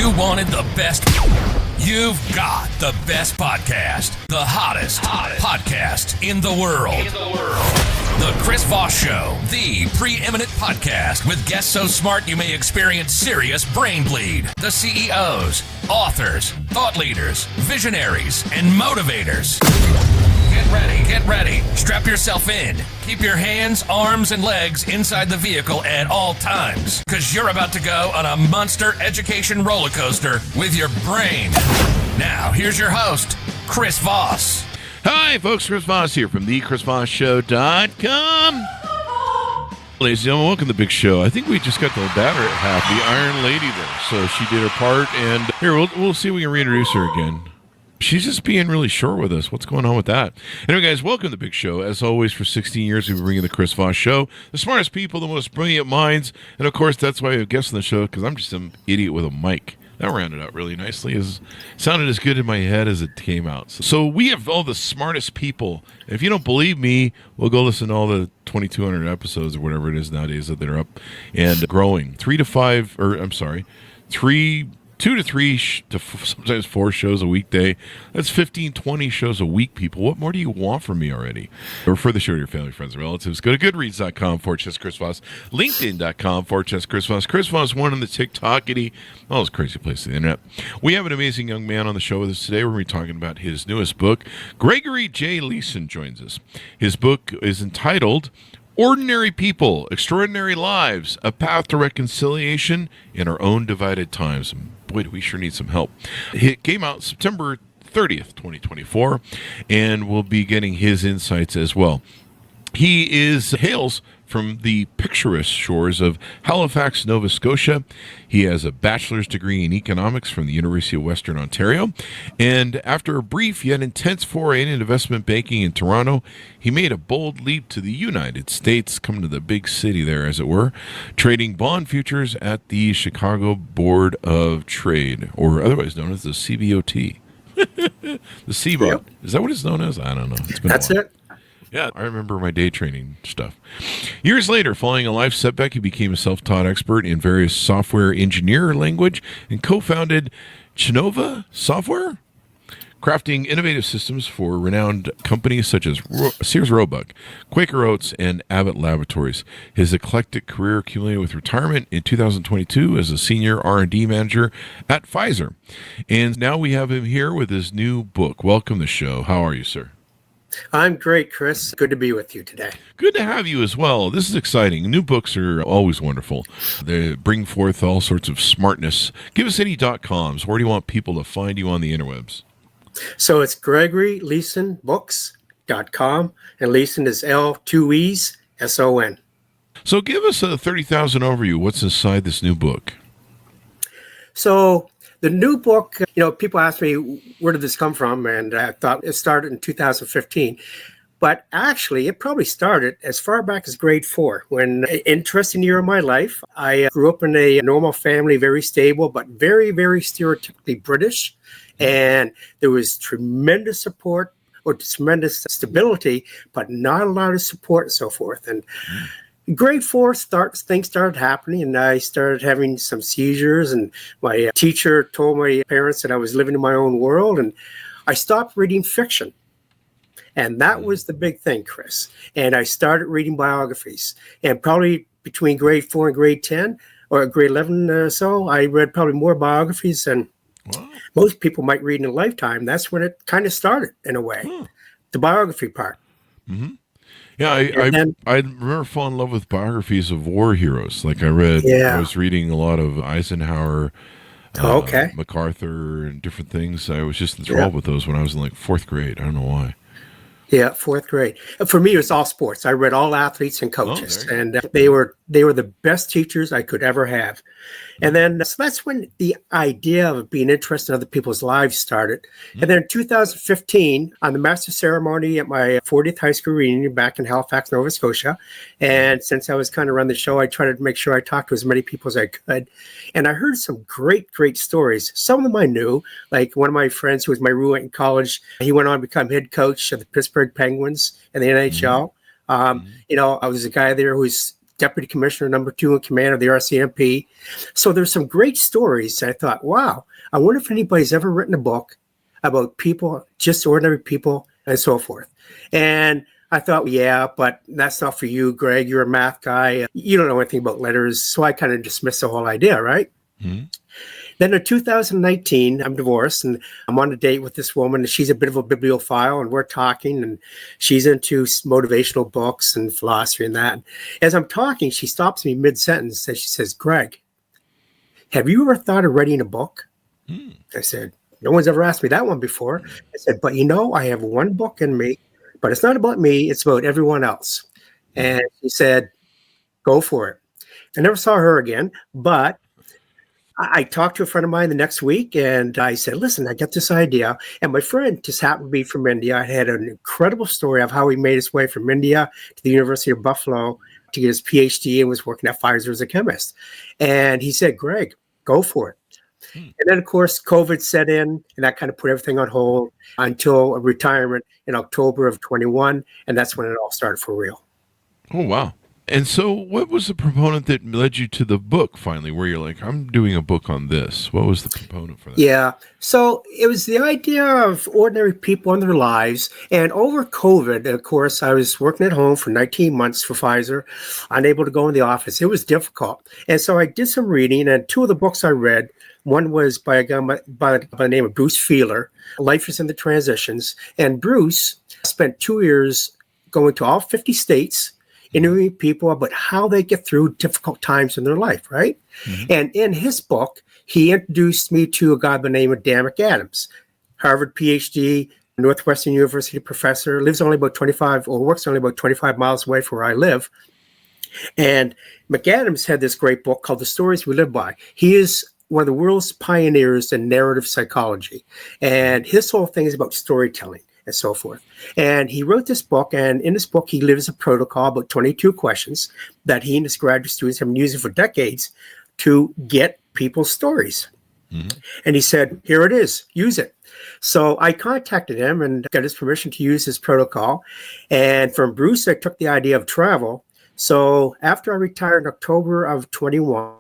You wanted the best. You've got the best podcast. The hottest podcast in the world. The Chris Voss Show, the preeminent podcast with guests so smart you may experience serious brain bleed. The CEOs, authors, thought leaders, visionaries, and motivators. Get ready. Strap yourself in. Keep your hands, arms, and legs inside the vehicle at all times, because you're about to go on a monster education roller coaster with your brain. Now, here's your host, Chris Voss. Hi, folks. Chris Voss here from thechrisvossshow.com. Ladies and gentlemen, welcome to the big show. I think we just got the batter at half, the Iron Lady there. So she did her part, and here, we'll see if we can reintroduce her again. She's just being really short with us. What's going on with that? Anyway, guys, welcome to the big show. As always, for 16 years, we've been bringing the Chris Voss Show. The smartest people, the most brilliant minds. And, of course, that's why we have guests on the show, because I'm just some idiot with a mic. That rounded out really nicely. It sounded as good in my head as it came out. So we have all the smartest people. If you don't believe me, we'll go listen to all the 2,200 episodes or whatever it is nowadays that they're up and growing. 2 to 3 to sometimes 4 shows a weekday. That's 15, 20 shows a week, people. What more do you want from me already? Refer the show to your family, friends, and relatives. Go to goodreads.com/Chris Voss, LinkedIn.com/Chris Voss. Chris Voss, one on the TikTokity, all those crazy places on the internet. We have an amazing young man on the show with us today. We're going to be talking about his newest book. Gregory J. Leeson joins us. His book is entitled Ordinary People, Extraordinary Lives, A Path to Reconciliation in Our Own Divided Times. Boy, do we sure need some help. It came out September 30th, 2024, and we'll be getting his insights as well. He hails from the picturesque shores of Halifax, Nova Scotia. He has a bachelor's degree in economics from the University of Western Ontario. And after a brief yet intense foray in investment banking in Toronto, he made a bold leap to the United States, coming to the big city there, as it were, trading bond futures at the Chicago Board of Trade, or otherwise known as the CBOT. The CBOT. Yep. Is that what it's known as? I don't know. That's it. Yeah, I remember my day training stuff. Years later, following a life setback, he became a self-taught expert in various software engineer language and co-founded Chinova Software, crafting innovative systems for renowned companies such as Sears Roebuck, Quaker Oats, and Abbott Laboratories. His eclectic career accumulated with retirement in 2022 as a senior R&D manager at Pfizer. And now we have him here with his new book. Welcome to the show. How are you, sir? I'm great, Chris. Good to be with you today. Good to have you as well. This is exciting. New books are always wonderful. They bring forth all sorts of smartness. Give us any .coms. Where do you want people to find you on the interwebs? So it's GregoryLeesonBooks.com, and Leeson is L2ESON. So give us a 30,000 overview. What's inside this new book? So the new book, people ask me, where did this come from? And I thought it started in 2015. But actually, it probably started as far back as grade 4, when an interesting year of my life. I grew up in a normal family, very stable, but very, very stereotypically British. And there was tremendous support or tremendous stability, but not a lot of support and so forth. And grade 4 things started happening, and I started having some seizures, and my teacher told my parents that I was living in my own world, and I stopped reading fiction. And that was the big thing, Chris. And I started reading biographies. And probably between grade 4 and grade 10 or grade 11 or so, I read probably more biographies than most people might read in a lifetime. That's when it kind of started, in a way, the biography part. Mm-hmm. Yeah, I remember falling in love with biographies of war heroes. Like I was reading a lot of Eisenhower, MacArthur, and different things. I was just enthralled with those when I was in like 4th grade. I don't know why. Yeah, 4th grade. For me, it was all sports. I read all athletes and coaches, and they were the best teachers I could ever have. And then so that's when the idea of being interested in other people's lives started. Mm-hmm. And then in 2015, on the master ceremony at my 40th high school reunion back in Halifax, Nova Scotia, and since I was kind of running the show, I tried to make sure I talked to as many people as I could. And I heard some great, great stories. Some of them I knew, like one of my friends who was my roommate in college. He went on to become head coach of the Pittsburgh Penguins in the NHL. I was a guy there who's Deputy Commissioner number 2 in command of the RCMP. So there's some great stories. I thought, wow, I wonder if anybody's ever written a book about people, just ordinary people, and so forth. And I thought, yeah, but that's not for you, Greg. You're a math guy. You don't know anything about letters. So I kind of dismissed the whole idea, right? Mm-hmm. Then in 2019, I'm divorced and I'm on a date with this woman. And she's a bit of a bibliophile and we're talking and she's into motivational books and philosophy and that. As I'm talking, she stops me mid-sentence and she says, Greg, have you ever thought of writing a book? I said, no one's ever asked me that one before. I said, but I have one book in me, but it's not about me. It's about everyone else. And she said, go for it. I never saw her again, but I talked to a friend of mine the next week and I said, listen, I got this idea. And my friend just happened to be from India. I had an incredible story of how he made his way from India to the University of Buffalo to get his PhD and was working at Pfizer as a chemist. And he said, Greg, go for it. And then, of course, COVID set in and that kind of put everything on hold until a retirement in October of 21. And that's when it all started for real. Oh, wow. And so what was the proponent that led you to the book finally, where you're like, I'm doing a book on this? What was the proponent for that? Yeah. So it was the idea of ordinary people and their lives. And over COVID, of course, I was working at home for 19 months for Pfizer, unable to go in the office. It was difficult. And so I did some reading, and 2 of the books I read, one was by a guy by the name of Bruce Feiler, Life is in the Transitions. And Bruce spent 2 years going to all 50 states, interviewing people about how they get through difficult times in their life, right? Mm-hmm. And in his book, he introduced me to a guy by the name of Dan McAdams, Harvard PhD, Northwestern University professor, lives only about 25 or works only about 25 miles away from where I live. And McAdams had this great book called The Stories We Live By. He is one of the world's pioneers in narrative psychology. And his whole thing is about storytelling and so forth. And he wrote this book, and in this book, he lives a protocol about 22 questions that he and his graduate students have been using for decades to get people's stories. Mm-hmm. And he said, here it is, use it. So I contacted him and got his permission to use his protocol. And from Bruce, I took the idea of travel. So after I retired in October of 21,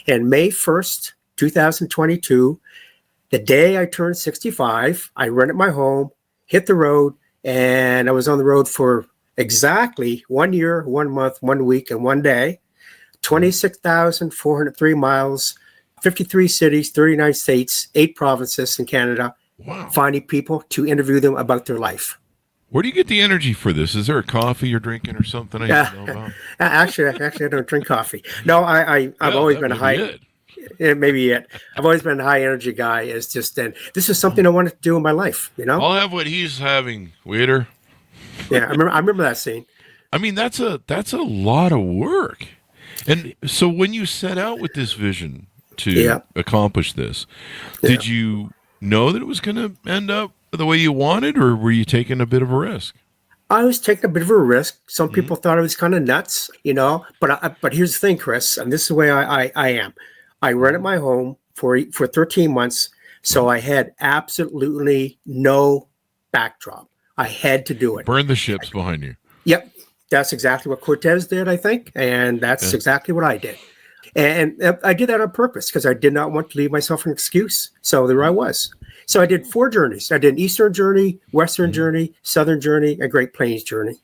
and May 1st, 2022, the day I turned 65, I rented my home, hit the road, and I was on the road for exactly 1 year, 1 month, 1 week, and 1 day, 26,403 miles, 53 cities, 39 states, 8 provinces in Canada, finding people to interview them about their life. Where do you get the energy for this? Is there a coffee you're drinking or something I need to know about? Actually, I don't drink coffee. No, I've always been a high... Maybe it. I've always been a high energy guy. It's just then this is something I wanted to do in my life. You know, I'll have what he's having, waiter. Yeah, I remember that scene. I mean, that's a lot of work. And so when you set out with this vision to accomplish this, did you know that it was going to end up the way you wanted, or were you taking a bit of a risk? I was taking a bit of a risk. Some people thought I was kind of nuts, you know. But here's the thing, Chris, and this is the way I am. I rented my home for 13 months, so I had absolutely no backdrop. I had to do it. Burn the ships behind you. Yep. That's exactly what Cortez did, I think, and that's exactly what I did. And I did that on purpose because I did not want to leave myself an excuse. So there I was. So I did 4 journeys. I did an Eastern journey, Western journey, Southern journey, and Great Plains journey.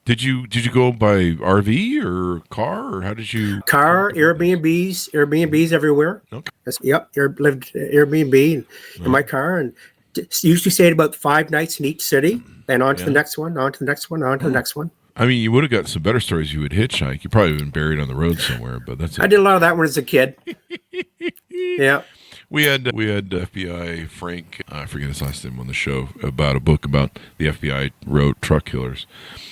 Did you go by RV or car, or how did you? Car, Airbnbs everywhere. Okay. Lived Airbnb in my car, and usually stayed about 5 nights in each city, and on to the next one, on to the next one, on to the next one. I mean, you would have got some better stories. You would hitchhike. You probably been buried on the road somewhere, but that's it. I did a lot of that when I was a kid. Yeah. We had FBI Frank, I forget his last name, on the show about a book about the FBI road truck killers.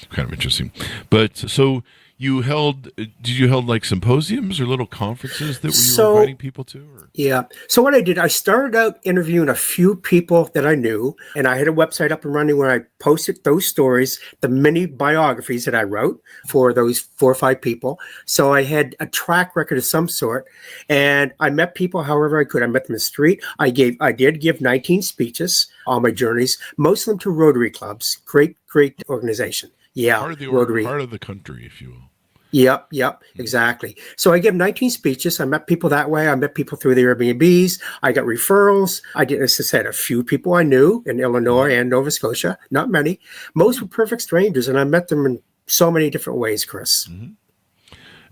Kind of interesting. But so Did you held like symposiums or little conferences that you were inviting people to? Or? Yeah. So what I did, I started out interviewing a few people that I knew, and I had a website up and running where I posted those stories, the mini biographies that I wrote for those 4 or 5 people. So I had a track record of some sort, and I met people however I could. I met them in the street. I did give 19 speeches on my journeys, most of them to Rotary clubs. Great organization. Yeah, Rotary. Part of the country, if you will. Yep, exactly. So I gave 19 speeches. I met people that way. I met people through the Airbnbs. I got referrals. I did, as I said, a few people I knew in Illinois and Nova Scotia. Not many. Most were perfect strangers, and I met them in so many different ways, Chris. Mm-hmm.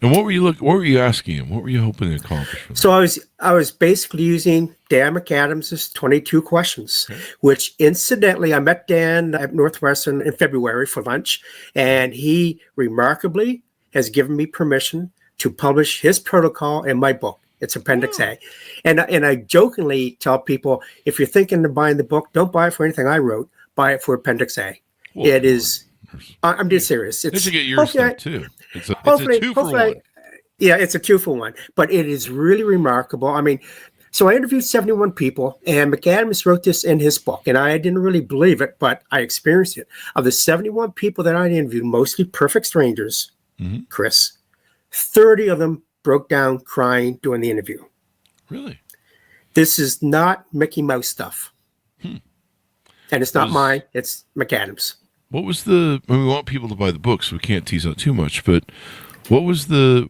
And what were you asking him? What were you hoping to accomplish? So I was basically using Dan McAdams' 22 questions, which incidentally, I met Dan at Northwestern in February for lunch, and he remarkably has given me permission to publish his protocol in my book. It's Appendix A. And I jokingly tell people, if you're thinking of buying the book, don't buy it for anything I wrote, buy it for Appendix A. Well, it is, I'm just serious. It's to get your stuff too. It's a 2 for 1. Yeah, it's a 2 for 1, but it is really remarkable. I mean, so I interviewed 71 people, and McAdams wrote this in his book, and I didn't really believe it, but I experienced it. Of the 71 people that I interviewed, mostly perfect strangers, Chris, 30 of them broke down crying during the interview. Really? This is not Mickey Mouse stuff. And it's not mine, it's McAdams. What was we want people to buy the book, so we can't tease out too much, but what was the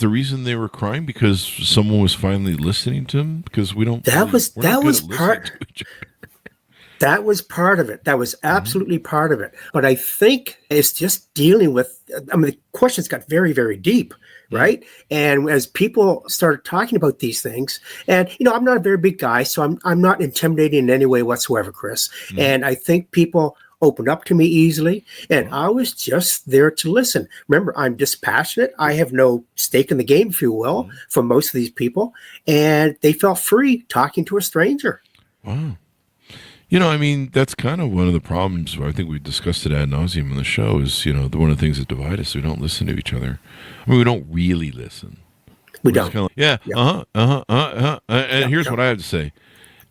reason they were crying? Because someone was finally listening to them? Because that was part of it. That was absolutely part of it. But I think it's just dealing with, the questions got very, very deep, right? And as people started talking about these things, and, I'm not a very big guy, so I'm not intimidating in any way whatsoever, Chris. And I think people opened up to me easily, and I was just there to listen. Remember, I'm dispassionate. I have no stake in the game, if you will, for most of these people, and they felt free talking to a stranger. Wow. That's kind of one of the problems. I think we discussed it ad nauseum on the show is, one of the things that divide us. We don't listen to each other. We don't really listen. We don't. Kind of and here's what I have to say.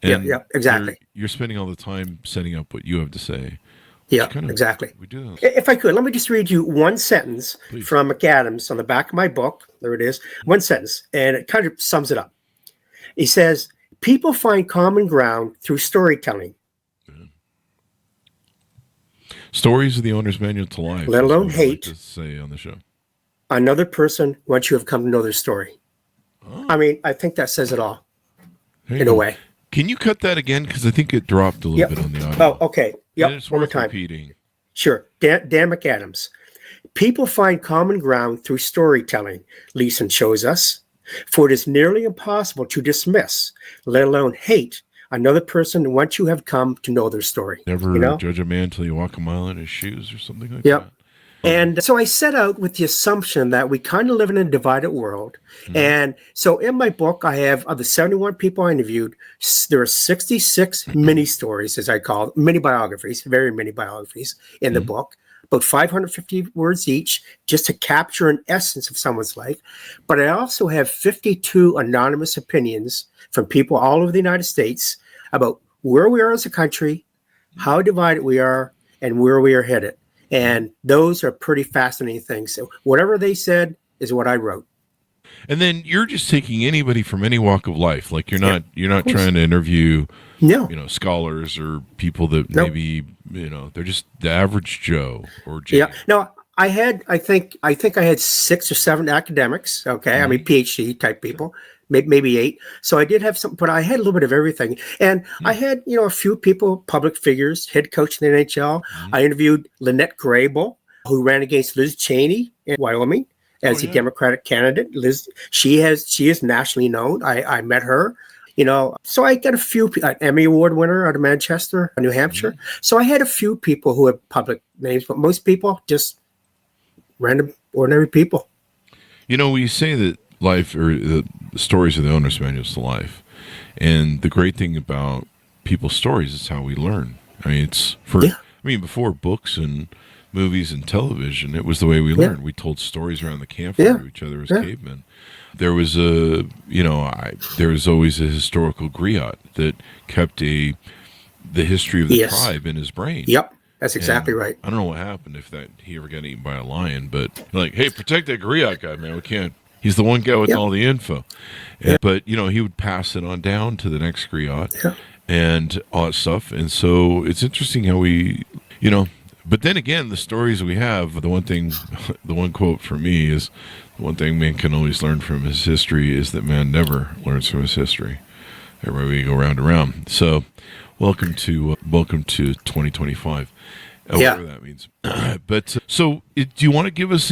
And exactly. You're spending all the time setting up what you have to say. Yeah, exactly. We do those. If I could, let me just read you one sentence from McAdams on the back of my book. There it is. One sentence, and it kind of sums it up. He says, people find common ground through storytelling. Stories are the owner's manual to life. Let alone hate. To say on the show. Another person once you have come to know their story. I think that says it all in a way. Can you cut that again? Because I think it dropped a little bit on the audio. Oh, okay. Yep. It's worth repeating. Sure. Dan McAdams. People find common ground through storytelling, Leeson shows us, for it is nearly impossible to dismiss, let alone hate, another person once you have come to know their story. Never judge a man until you walk a mile in his shoes or something like that. And so I set out with the assumption that we kind of live in a divided world. And so in my book, I have, of the 71 people I interviewed, there are 66 mini stories, as I call them, mini biographies, very mini biographies in the book, about 550 words each, just to capture an essence of someone's life. But I also have 52 anonymous opinions from people all over the United States about where we are as a country, how divided we are, and where we are headed. And those are pretty fascinating things. So whatever they said is what I wrote. And then you're just taking anybody from any walk of life. Like you're not trying to interview scholars or people that maybe they're just the average Joe or Jane. Yeah. No, I think I had 6 or 7 academics. Okay, PhD type people. Maybe 8. So I did have some, but I had a little bit of everything. And I had, a few people, public figures, head coach in the NHL. I interviewed Lynette Grable, who ran against Liz Cheney in Wyoming as a Democratic candidate. Liz, she is nationally known. I met her, so I got a few, Emmy Award winner out of Manchester, New Hampshire. So I had a few people who have public names, but most people just random, ordinary people. We say that life or the stories are the owner's manuals to life, and the great thing about people's stories is how we learn. It's before books and movies and television, it was the way we learned. We told stories around the campfire to each other as cavemen. There was there was always a historical griot that kept the history of the tribe in his brain. Yep, that's exactly right. I don't know what happened if he ever got eaten by a lion, but like, hey, protect that griot guy, man. We can't. He's the one guy with all the info. But he would pass it on down to the next griot and all that stuff. And so it's interesting how we, But then again, the stories we have, the one quote for me is, the one thing man can always learn from his history is that man never learns from his history. Everywhere we go round and round. So welcome to 2025, whatever that means. But so do you want to give us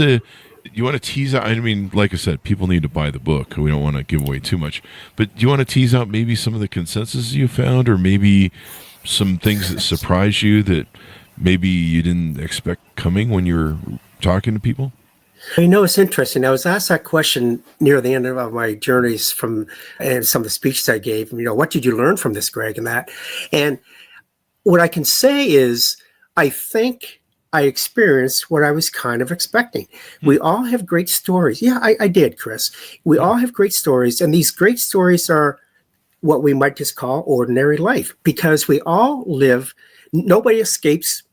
you want to tease out, I mean, like I said, people need to buy the book. We don't want to give away too much. But do you want to tease out maybe some of the consensus you found, or maybe some things that surprised you that maybe you didn't expect coming when you were talking to people? It's interesting. I was asked that question near the end of my journeys and some of the speeches I gave. What did you learn from this, Greg, and that? And what I can say is, I think I experienced what I was kind of expecting. We all have great stories. Yeah, I did, Chris. We all have great stories, and these great stories are what we might just call ordinary life, because we all live. Nobody escapes,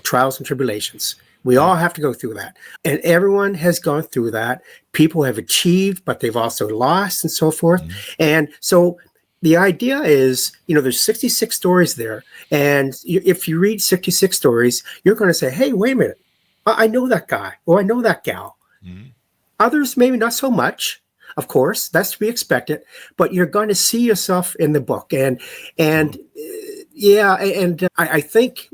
trials and tribulations. We all have to go through that. And everyone has gone through that. People have achieved, but they've also lost and so forth. And so the idea is, there's 66 stories there. And if you read 66 stories, you're going to say, hey, wait a minute. I know that guy, or I know that gal. Others, maybe not so much. Of course, that's to be expected. But you're going to see yourself in the book. And I think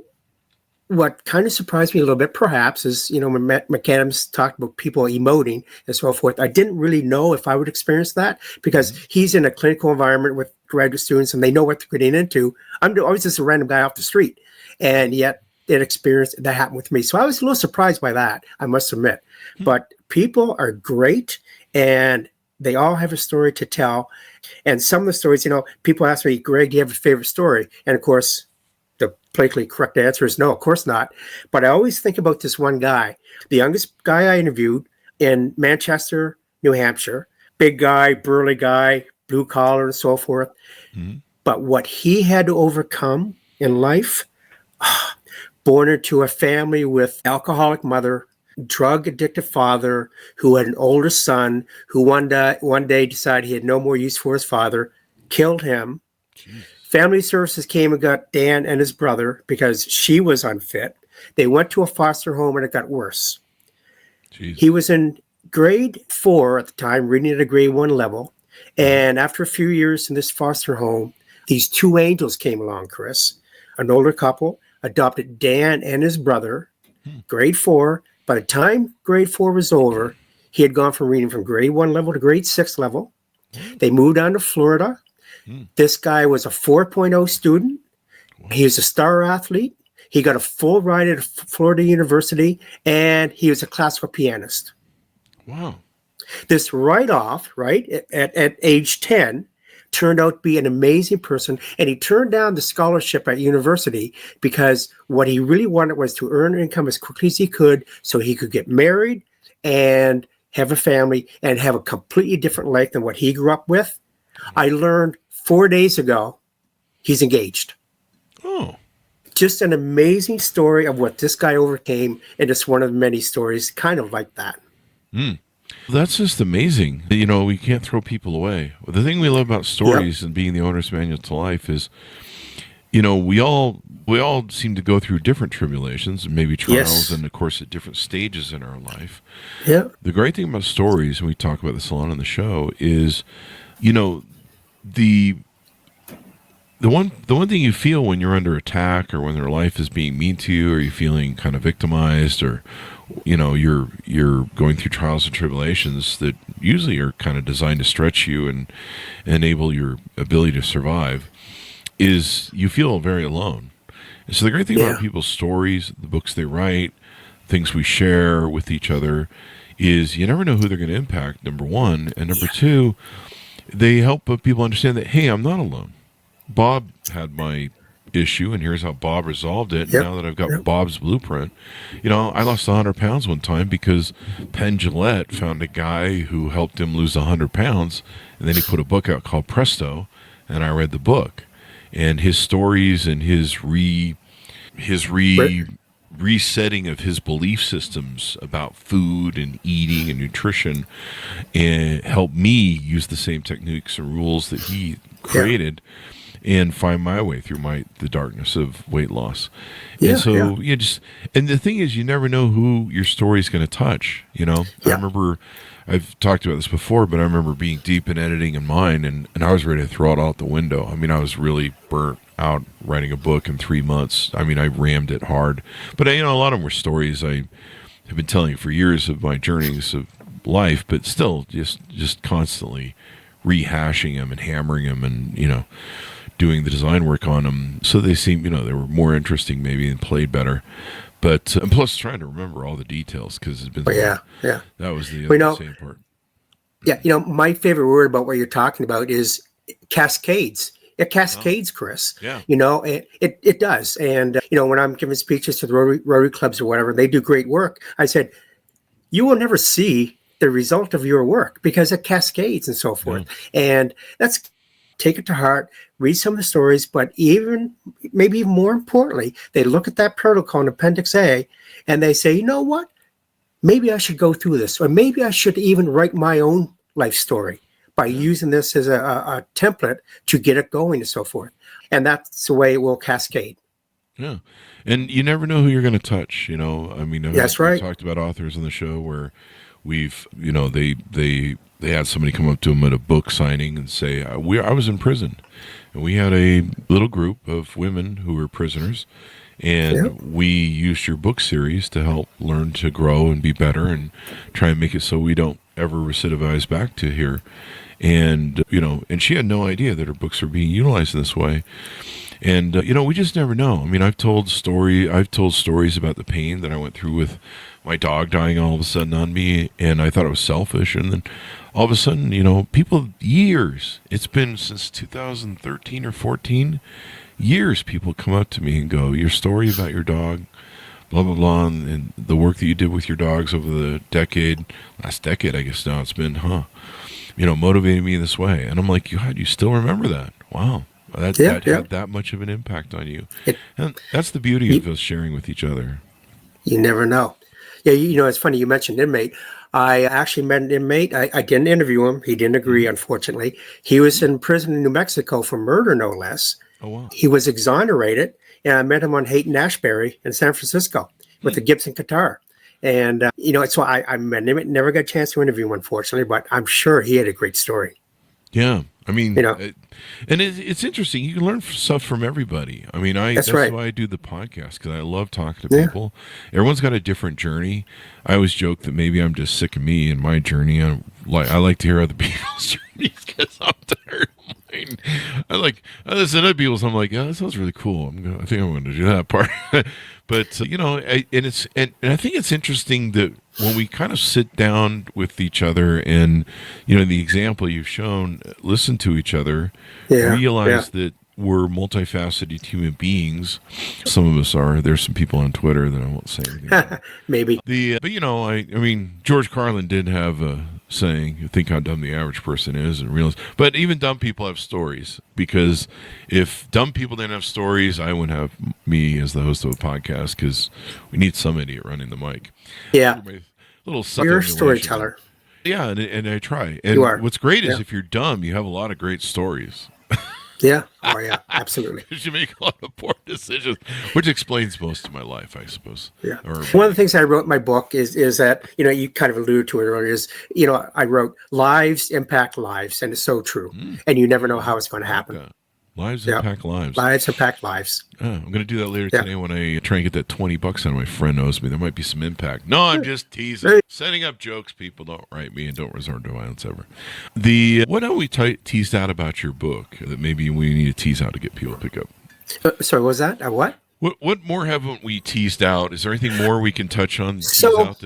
what kind of surprised me a little bit, perhaps, is, when McAdams talked about people emoting and so forth, I didn't really know if I would experience that, because he's in a clinical environment with graduate students and they know what they're getting into. I was just a random guy off the street, and yet that happened with me. So I was a little surprised by that, I must admit. But people are great, and they all have a story to tell. And some of the stories, people ask me, Greg, do you have a favorite story? And of course, the politically correct answer is no, of course not. But I always think about this one guy, the youngest guy I interviewed in Manchester, New Hampshire. Big guy, burly guy, blue collar and so forth. But what he had to overcome in life, born into a family with alcoholic mother, drug addicted father, who had an older son who one day decided he had no more use for his father, killed him. Family services came and got Dan and his brother because she was unfit. They went to a foster home and it got worse. He was in grade 4 at the time, reading at a grade 1 level. And after a few years in this foster home, these two angels came along, Chris. An older couple adopted Dan and his brother, grade 4. By the time grade 4 was over, he had gone from reading from grade 1 level to grade 6 level. They moved on to Florida. This guy was a 4.0 student. He was a star athlete. He got a full ride at Florida University, and he was a classical pianist. Wow. This write-off, at age 10, turned out to be an amazing person, and he turned down the scholarship at university because what he really wanted was to earn income as quickly as he could so he could get married and have a family and have a completely different life than what he grew up with. I learned 4 days ago he's engaged. Oh. Just an amazing story of what this guy overcame, and it's one of many stories kind of like that. That's just amazing. We can't throw people away. The thing we love about stories and being the owner's manual to life is, we all seem to go through different tribulations and maybe trials, and of course at different stages in our life. The great thing about stories, and we talk about this a lot on the show, is, the one thing you feel when you're under attack, or when their life is being mean to you, or you're feeling kind of victimized, or you're going through trials and tribulations that usually are kind of designed to stretch you and enable your ability to survive, is you feel very alone. And so the great thing about people's stories, the books they write, things we share with each other, is you never know who they're going to impact, number one. And number two, they help people understand that, hey, I'm not alone. Bob had my issue, and here's how Bob resolved it. Yep. Now that I've got Bob's blueprint, I lost 100 pounds one time because Penn Jillette found a guy who helped him lose 100 pounds, and then he put a book out called Presto, and I read the book, and his stories and his resetting of his belief systems about food and eating and nutrition, and helped me use the same techniques and rules that he created and find my way through the darkness of weight loss. And so and the thing is, you never know who your story is going to touch. I remember, I've talked about this before, but I remember being deep in editing in mine, and I was ready to throw it out the window. I mean, I was really burnt out writing a book in 3 months. I mean, I rammed it hard, but a lot of them were stories I have been telling for years of my journeys of life, but still just constantly rehashing them and hammering them, and doing the design work on them so they seem they were more interesting maybe and played better. But and plus trying to remember all the details, because it's been that was the same part. My favorite word about what you're talking about is cascades. It cascades, Chris. It does. And when I'm giving speeches to the Rotary clubs or whatever, they do great work. I said, you will never see the result of your work because it cascades and so forth. And that's, take it to heart, read some of the stories, but maybe even more importantly, they look at that protocol in Appendix A and they say, you know what? Maybe I should go through this, or maybe I should even write my own life story by using this as a template to get it going and so forth. And that's the way it will cascade. Yeah. And you never know who you're going to touch, I mean, that's right. We talked about authors on the show where we've, they had somebody come up to them at a book signing and say, I was in prison, and we had a little group of women who were prisoners, and we used your book series to help learn to grow and be better and try and make it so we don't ever recidivize back to here. And, and she had no idea that her books were being utilized in this way. And, we just never know. I mean, I've told stories about the pain that I went through with my dog dying all of a sudden on me, and I thought it was selfish. And then all of a sudden, people, years, it's been since 2013 or 14, years, people come up to me and go, your story about your dog, blah, blah, blah, and the work that you did with your dogs over the last decade, I guess now it's been, motivated me in this way. And I'm like, God, you still remember that? Wow. That had that much of an impact on you. And that's the beauty of us sharing with each other. You never know. Yeah, it's funny you mentioned inmate. I actually met an inmate. I didn't interview him. He didn't agree, unfortunately. He was in prison in New Mexico for murder, no less. Oh, wow. He was exonerated, and I met him on Haight and Ashbury in San Francisco with a Gibson guitar. And, so I met him. Never got a chance to interview him, unfortunately, but I'm sure he had a great story. Yeah. I mean, and it's interesting. You can learn stuff from everybody. I mean, that's why I do the podcast, because I love talking to people. Everyone's got a different journey. I always joke that maybe I'm just sick of me and my journey. I like to hear other people's journeys because I'm tired of mine. I listen to other people's. I'm like, yeah, that sounds really cool. I think I'm going to do that part. But I think it's interesting that when we kind of sit down with each other and the example you've shown, listen to each other, realize that we're multifaceted human beings. Some of us are. There's some people on Twitter that I won't say anything about. Maybe. But I mean, George Carlin did have a saying, you think how dumb the average person is, and realize, but even dumb people have stories, because if dumb people didn't have stories, I wouldn't have me as the host of a podcast, because we need some idiot running the mic. Yeah. You're a storyteller. Yeah, and I try. And you are. What's great is if you're dumb, you have a lot of great stories. Yeah. Oh, yeah. Absolutely. Because you make a lot of poor decisions, which explains most of my life, I suppose. Yeah. One of the things I wrote in my book is that, you kind of alluded to it earlier, is, I wrote lives impact lives, and it's so true. And you never know how it's going to happen. Lives impact lives. Lives impact lives. I'm going to do that later today when I try and get that $20 out of my friend owes me. There might be some impact. No, I'm just teasing. Setting up jokes. People don't write me and don't resort to violence ever. What have we teased out about your book that maybe we need to tease out to get people to pick up? Sorry, was that? What? What more haven't we teased out? Is there anything more we can touch on?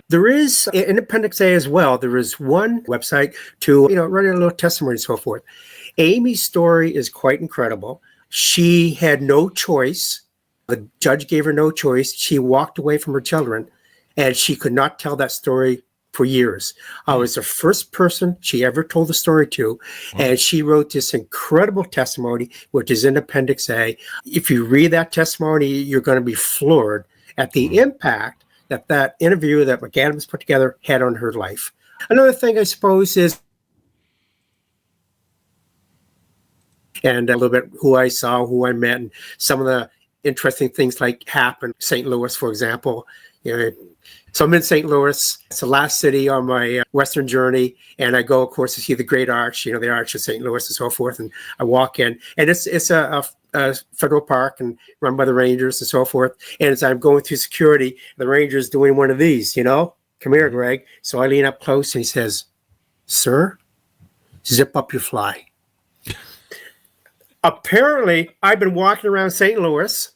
There is, in Appendix A as well, there is one website to, write a little testimony and so forth. Amy's story is quite incredible. She had no choice. The judge gave her no choice. She walked away from her children, and she could not tell that story for years. I was the first person she ever told the story to, and she wrote this incredible testimony, which is in Appendix A. If you read that testimony, you're going to be floored at the impact that that interview that McAdams put together had on her life. Another thing, I suppose, is and a little bit who I saw, who I met, and some of the interesting things like happened. St. Louis, for example. So I'm in St. Louis. It's the last city on my Western journey. And I go, of course, to see the Great Arch, the Arch of St. Louis and so forth. And I walk in, and it's a federal park and run by the Rangers and so forth. And as I'm going through security, the Ranger's doing one of these, come here, Greg. So I lean up close and he says, "Sir, zip up your fly." Apparently, I've been walking around St. Louis,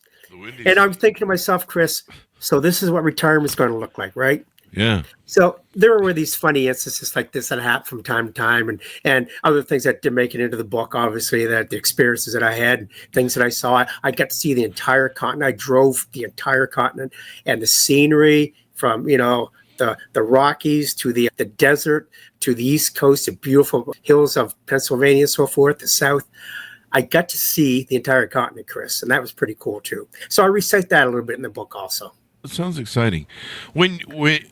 and I'm thinking to myself, Chris, so this is what retirement's going to look like, right? Yeah. So there were these funny instances like this that happen from time to time, and other things that didn't make it into the book, obviously, that the experiences that I had, and things that I saw. I got to see the entire continent. I drove the entire continent, and the scenery from, the Rockies to the desert to the East Coast, the beautiful hills of Pennsylvania and so forth, the South. I got to see the entire continent, Chris, and that was pretty cool too. So I recite that a little bit in the book also. It sounds exciting. When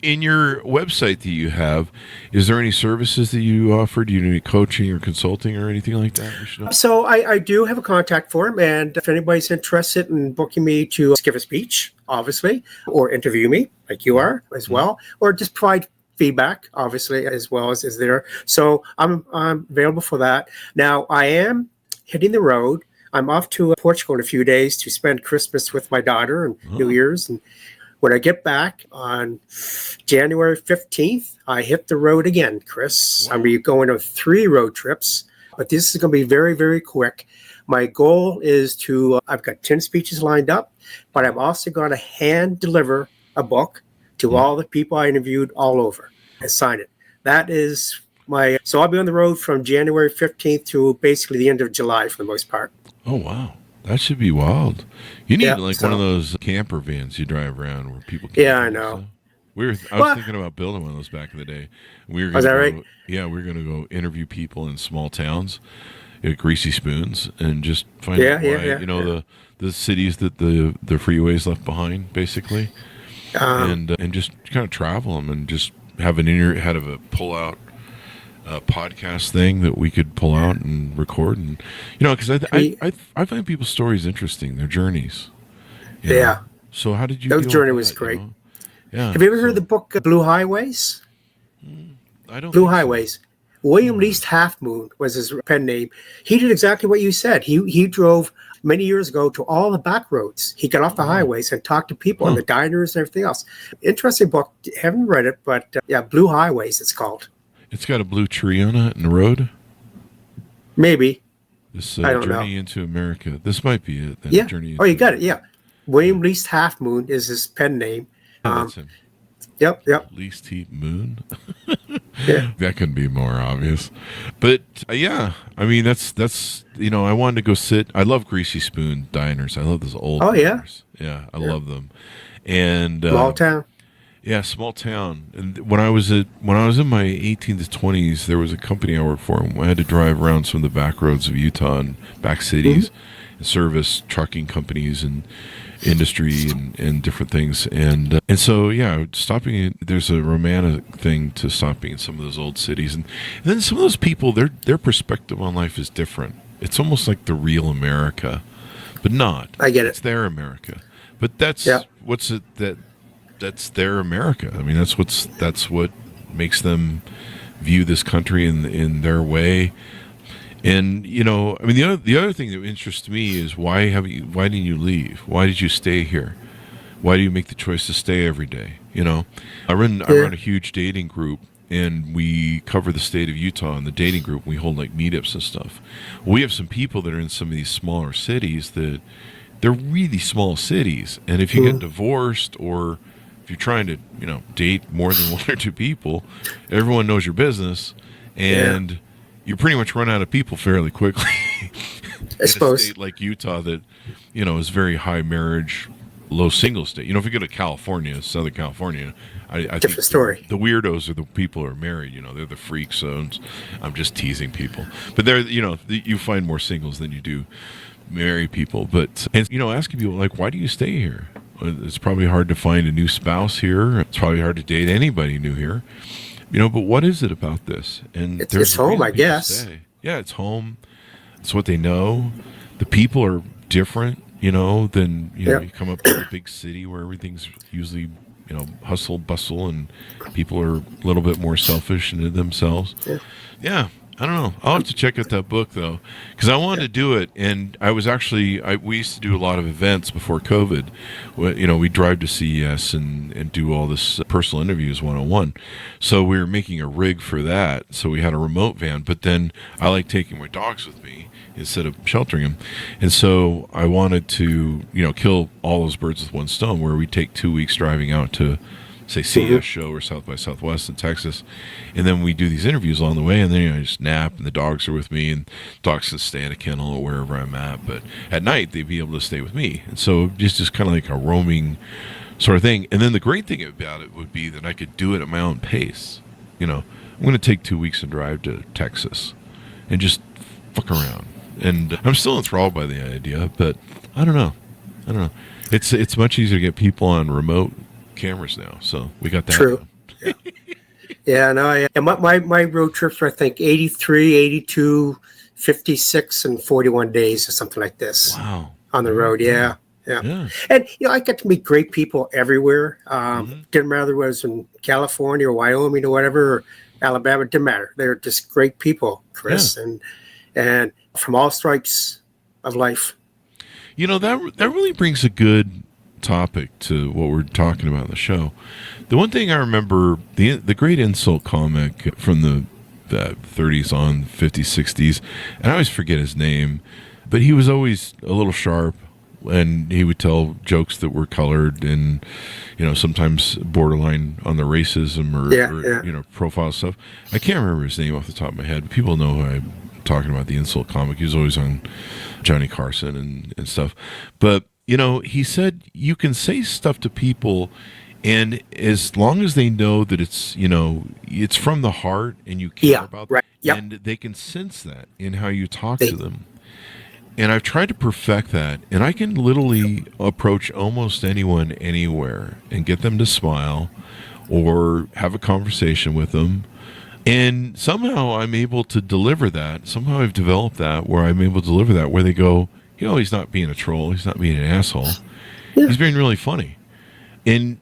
in your website that you have, is there any services that you offer? Do you do any coaching or consulting or anything like that? So I do have a contact form, and if anybody's interested in booking me to give a speech, obviously, or interview me like you are as well, or just provide feedback, obviously, as well as is there. So I'm available for that. Now I am hitting the road. I'm off to Portugal in a few days to spend Christmas with my daughter and New Year's. And when I get back on January 15th, I hit the road again, Chris. Wow. I'm going on 3 road trips, but this is going to be very, very quick. My goal is I've got 10 speeches lined up, but I'm also going to hand deliver a book to all the people I interviewed all over and sign it. That is so I'll be on the road from January 15th to basically the end of July for the most part. Oh, wow. That should be wild. You need one of those camper vans you drive around where people can. Yeah, I know. I was thinking about building one of those back in the day. We were gonna right? Yeah, we were going to go interview people in small towns, greasy spoons, and just find out why, the cities that the freeways left behind, basically, and just kind of travel them and just have had a pull-out podcast thing that we could pull out and record, and because I find people's stories interesting, their journeys. Yeah. So how did you? That journey was great. Yeah. Have you ever heard the book Blue Highways? I don't. Blue Highways. William Least Half Moon was his pen name. He did exactly what you said. He drove many years ago to all the back roads. He got off the highways and talked to people in the diners and everything else. Interesting book. Haven't read it, but Blue Highways it's called. It's got a blue tree on it in the road? Maybe. This I don't Journey know. into America. This might be it. Yeah. Journey You got it. Yeah. William Least Half Moon is his pen name. That's him. Yep. Least Heat Moon? Yeah. That couldn't be more obvious. But, I mean, that's I wanted to go sit. I love Greasy Spoon diners. I love those old diners. Yeah, I love them. And Small town. Yeah, small town. And when I was in my 18s to 20s, there was a company I worked for, and I had to drive around some of the back roads of Utah and back cities and service trucking companies and industry and different things. And so, stopping, there's a romantic thing to stopping in some of those old cities. And then some of those people, their perspective on life is different. It's almost like the real America, but not. I get it. It's their America. But that's that's their America. I mean, that's what makes them view this country in their way. And I mean, the other thing that interests me is why didn't you leave? Why did you stay here? Why do you make the choice to stay every day? I run a huge dating group, and we cover the state of Utah. In the dating group, we hold like meetups and stuff. We have some people that are in some of these smaller cities that they're really small cities, and if you get divorced or if you're trying to, date more than 1 or 2 people, everyone knows your business, and you pretty much run out of people fairly quickly. I suppose. a state like Utah that, is very high marriage, low single state. If you go to California, Southern California, I think Different story. The weirdos are the people who are married. They're the freak zones. I'm just teasing people, but you find more singles than you do married people. But asking people like, why do you stay here? It's probably hard to find a new spouse here. It's probably hard to date anybody new here. But what is it about this? And it's home, I guess. Yeah, it's home. It's what they know. The people are different, than you come up to a big city where everything's usually hustle bustle and people are a little bit more selfish into themselves. Yeah. I don't know. I'll have to check out that book though, because I wanted to do it, and I was actually we used to do a lot of events before COVID. We drive to CES and do all this personal interviews 101. So we were making a rig for that. So we had a remote van, but then I like taking my dogs with me instead of sheltering them, and so I wanted to kill all those birds with one stone, where we take 2 weeks driving out to, say, CES show or South by Southwest in Texas, and then we do these interviews along the way, and then I just nap, and the dogs are with me, and dogs can stay in a kennel or wherever I'm at, but at night they'd be able to stay with me, and so just kind of like a roaming sort of thing. And then the great thing about it would be that I could do it at my own pace. I'm going to take 2 weeks and drive to Texas and just fuck around, and I'm still enthralled by the idea, but I don't know. It's much easier to get people on remote cameras now, so we got that. True. Yeah, no, and my road trips were, I think, 83, 82, 56, and 41 days or something like this. Wow. On the road, yeah. And I got to meet great people everywhere. Didn't matter whether it was in California or Wyoming or whatever, or Alabama, didn't matter. They're just great people, Chris, and from all stripes of life. That really brings a good topic to what we're talking about in the show. The one thing I remember, the great insult comic from the 30s on, 50s, 60s, and I always forget his name, but he was always a little sharp, and he would tell jokes that were colored and sometimes borderline on the racism or profile stuff. I can't remember his name off the top of my head, but people know who I'm talking about, the insult comic. He was always on Johnny Carson and stuff, but he said you can say stuff to people, and as long as they know that it's it's from the heart and you care about them, and they can sense that in how you talk to them. And I've tried to perfect that, and I can literally approach almost anyone anywhere and get them to smile or have a conversation with them. And somehow I'm able to deliver that. Somehow I've developed that where I'm able to deliver that where they go, he's not being a troll. He's not being an asshole. He's being really funny. And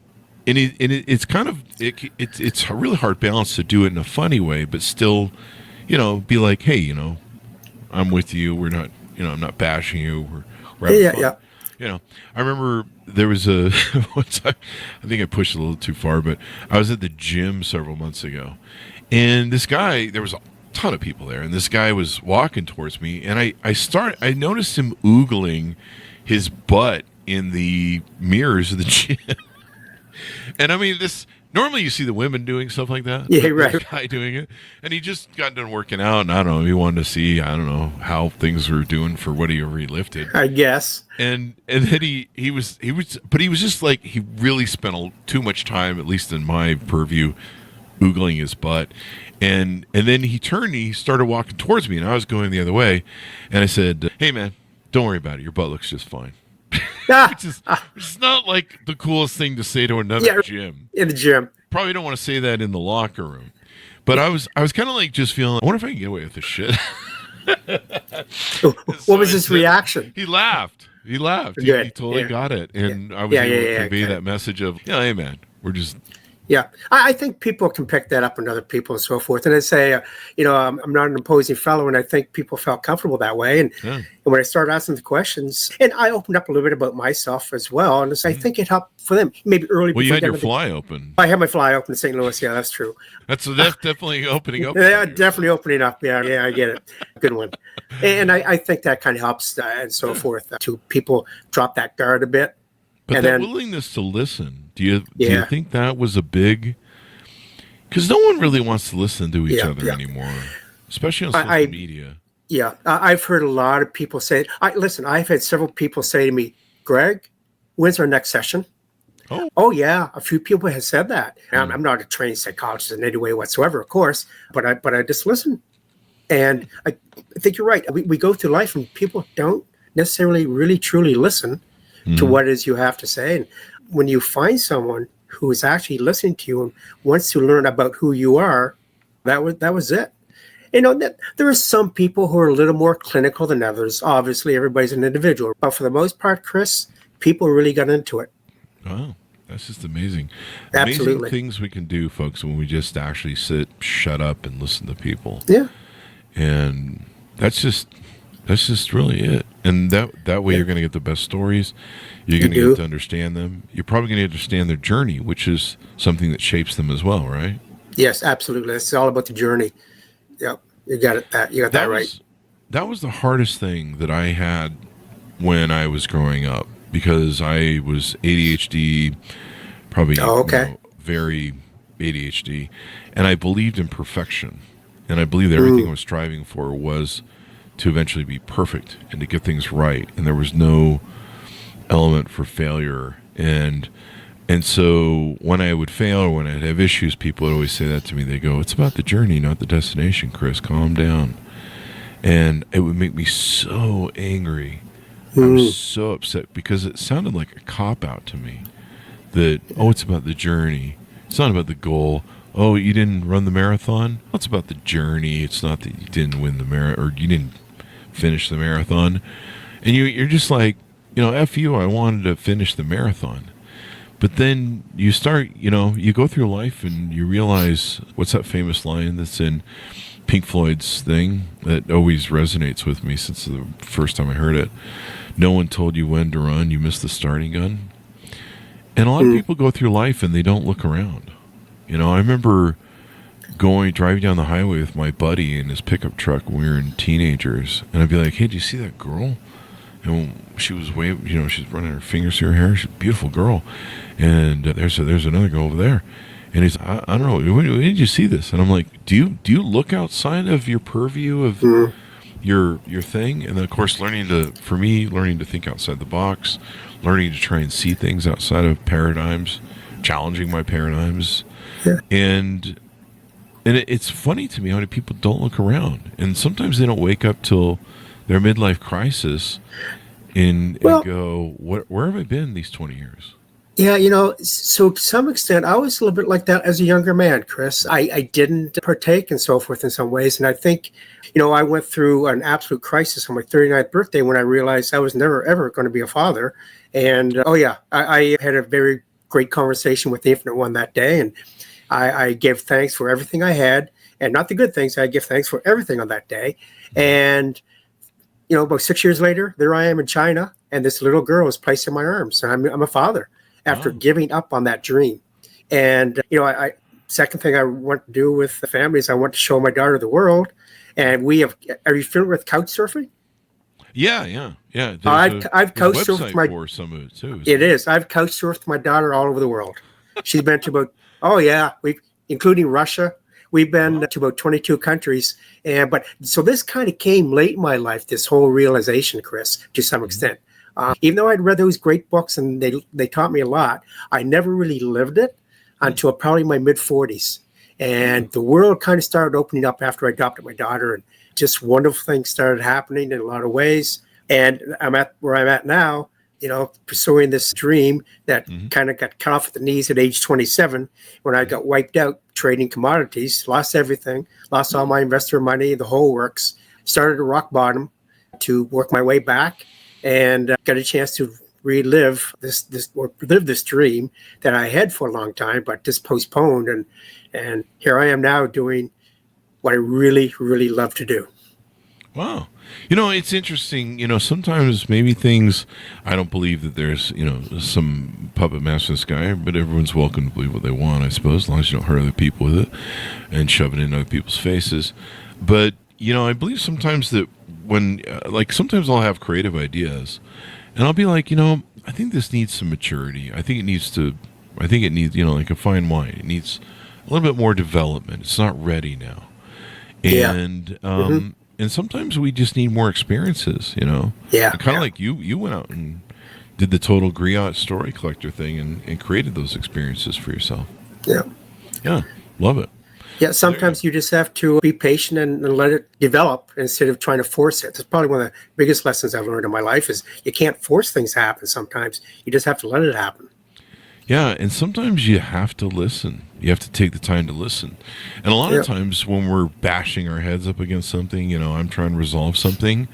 it's kind of, it's a really hard balance to do it in a funny way, but still, be like, hey, I'm with you. We're not, I'm not bashing you. We're having fun. I remember there was a, I think I pushed it a little too far, but I was at the gym several months ago, and this guy, there was a ton of people there, and this guy was walking towards me, and I noticed him oogling his butt in the mirrors of the gym. And I mean, normally you see the women doing stuff like that. Yeah, right. The guy doing it, and he just got done working out, and I don't know, he wanted to see, I don't know, how things were doing for whatever he lifted, I guess. And then he was, but he was just like, he really spent too much time, at least in my purview, oogling his butt. And then he turned and he started walking towards me, and I was going the other way. And I said, hey, man, don't worry about it. Your butt looks just fine. Which is not like the coolest thing to say to another gym. In the gym. Probably don't want to say that in the locker room. But I was kind of like just feeling, I wonder if I can get away with this shit. What was his reaction? He laughed. He totally got it. And I was able to convey that message of, hey, man, we're just... Yeah, I think people can pick that up in other people and so forth. And I say, I'm not an imposing fellow, and I think people felt comfortable that way. And when I started asking the questions, and I opened up a little bit about myself as well, and I think it helped for them. Maybe early. Well, you had your fly open. I had my fly open in St. Louis. Yeah, that's true. That's definitely opening up. Yeah, definitely opening up. Yeah, I get it. Good one. And I think that kind of helps and so forth to people drop that guard a bit. But that willingness to listen. Do you think that was a big? Because no one really wants to listen to each other anymore, especially on social media. Yeah, I've heard a lot of people say, listen, I've had several people say to me, Greg, when's our next session? Oh yeah, a few people have said that. I'm not a trained psychologist in any way whatsoever, of course, but I just listen. And I think you're right. We go through life and people don't necessarily really truly listen to what it is you have to say. And when you find someone who is actually listening to you and wants to learn about who you are, that was it. You know, there are some people who are a little more clinical than others. Obviously, everybody's an individual. But for the most part, Chris, people really got into it. Wow, that's just amazing. Absolutely. Amazing things we can do, folks, when we just actually sit, shut up, and listen to people. Yeah. And that's just really it. And that way you're going to get the best stories. You're going to get to understand them. You're probably going to understand their journey, which is something that shapes them as well, right? Yes, absolutely. It's all about the journey. Yep, you got it. You got that right. That was the hardest thing that I had when I was growing up, because I was ADHD, probably very ADHD, and I believed in perfection, and I believed everything I was striving for was to eventually be perfect and to get things right, and there was no element for failure. And so when I would fail or when I'd have issues, people would always say that to me. They go, "It's about the journey, not the destination, Chris. Calm down." And it would make me so angry. I was so upset because it sounded like a cop-out to me that, it's about the journey. It's not about the goal. Oh, you didn't run the marathon? Well, it's about the journey. It's not that you didn't win the marathon or you didn't finish the marathon. And you're just like, F you, I wanted to finish the marathon. But then you start, you go through life and you realize, what's that famous line that's in Pink Floyd's thing that always resonates with me since the first time I heard it? No one told you when to run, you missed the starting gun. And a lot of people go through life and they don't look around. I remember driving down the highway with my buddy in his pickup truck when we were teenagers, and I'd be like, "Hey, do you see that girl?" And she was she's running her fingers through her hair. She's a beautiful girl. And there's another girl over there. And he's, I don't know, when did you see this? And I'm like, do you look outside of your purview of your thing? And then, of course, learning to think outside the box, learning to try and see things outside of paradigms, challenging my paradigms. Yeah. And it's funny to me how many people don't look around. And sometimes they don't wake up till their midlife crisis and go, where have I been these 20 years? Yeah, so to some extent, I was a little bit like that as a younger man, Chris. I didn't partake and so forth in some ways. And I think, I went through an absolute crisis on my 39th birthday when I realized I was never, ever going to be a father. And, I had a very great conversation with the Infinite One that day. And I gave thanks for everything I had, and not the good things. I give thanks for everything on that day. And, about 6 years later, there I am in China, and this little girl is placed in my arms. And I'm a father after giving up on that dream. And, second thing I want to do with the family is I want to show my daughter the world. And are you familiar with couch surfing? Yeah. I've couch surfed for some of it too. It is. I've couch surfed my daughter all over the world. She's been to about, including Russia. We've been to about 22 countries. So this kind of came late in my life, this whole realization, Chris, to some extent. Even though I'd read those great books and they taught me a lot, I never really lived it until probably my mid-40s. And the world kind of started opening up after I adopted my daughter, and just wonderful things started happening in a lot of ways. And I'm at where I'm at now, pursuing this dream that kind of got cut off at the knees at age 27 when I got wiped out trading commodities, lost everything, lost all my investor money, the whole works, started at rock bottom to work my way back, and got a chance to relive this dream that I had for a long time, but just postponed. And here I am now doing what I really, really love to do. Wow. It's interesting, sometimes maybe things, I don't believe that there's, some puppet master in the sky, but everyone's welcome to believe what they want, I suppose, as long as you don't hurt other people with it and shove it in other people's faces. But, I believe sometimes that when, sometimes I'll have creative ideas and I'll be like, I think this needs some maturity. I think it needs, like a fine wine. It needs a little bit more development. It's not ready now. And, And sometimes we just need more experiences, Yeah. Kind of like you went out and did the total griot story collector thing and created those experiences for yourself. Yeah. Yeah, love it. Yeah, sometimes you just have to be patient and let it develop instead of trying to force it. That's probably one of the biggest lessons I've learned in my life is you can't force things to happen sometimes. You just have to let it happen. Yeah, and sometimes you have to listen. You have to take the time to listen. And a lot of times when we're bashing our heads up against something, I'm trying to resolve something,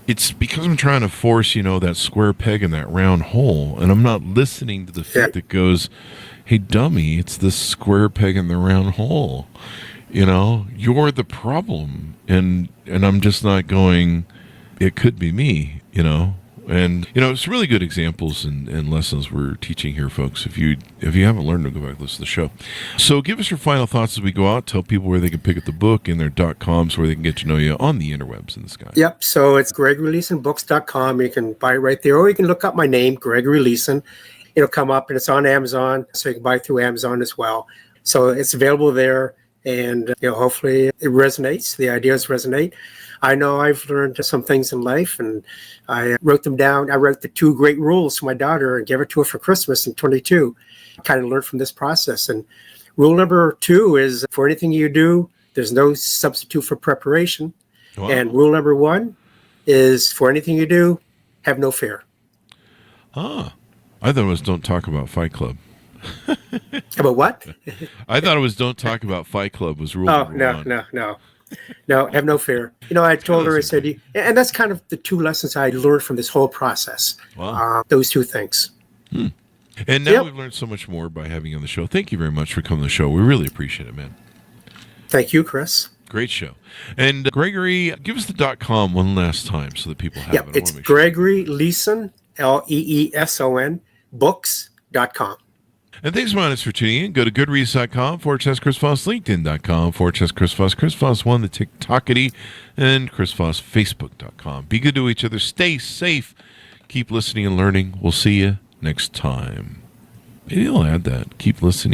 it's because I'm trying to force, that square peg in that round hole, and I'm not listening to the feet that goes, hey, dummy, it's the square peg in the round hole. You're the problem. And I'm just not going, it could be me, And, it's really good examples and lessons we're teaching here, folks. If you haven't learned to go back and listen to the show. So give us your final thoughts as we go out. Tell people where they can pick up the book and their .coms where they can get to know you on the interwebs in the sky. Yep. So it's GregoryLeesonBooks.com. You can buy it right there, or you can look up my name, Gregory Leeson. It'll come up, and it's on Amazon, so you can buy it through Amazon as well. So it's available there, and hopefully it resonates. The ideas resonate. I know I've learned some things in life, and I wrote them down. I wrote the 2 great rules to my daughter and gave it to her for Christmas in 22. I kind of learned from this process. And rule number 2 is for anything you do, there's no substitute for preparation. Wow. And rule number 1 is for anything you do, have no fear. I thought it was don't talk about Fight Club. About what? I thought it was don't talk about Fight Club was rule number 1. No, have no fear. I told her, I said, and that's kind of the 2 lessons I learned from this whole process. Wow. Those 2 things. And now we've learned so much more by having you on the show. Thank you very much for coming to the show. We really appreciate it, man. Thank you, Chris. Great show. And Gregory, give us the .com one last time so that people have it. It's Gregory Leeson, Leeson, books.com. And thanks, Minus, for tuning in. Go to goodreads.com/Chris Voss, LinkedIn.com/Chris Voss, Chris Voss 1, the TikTokity, and Chris Voss, Facebook.com. Be good to each other. Stay safe. Keep listening and learning. We'll see you next time. Maybe I'll add that. Keep listening.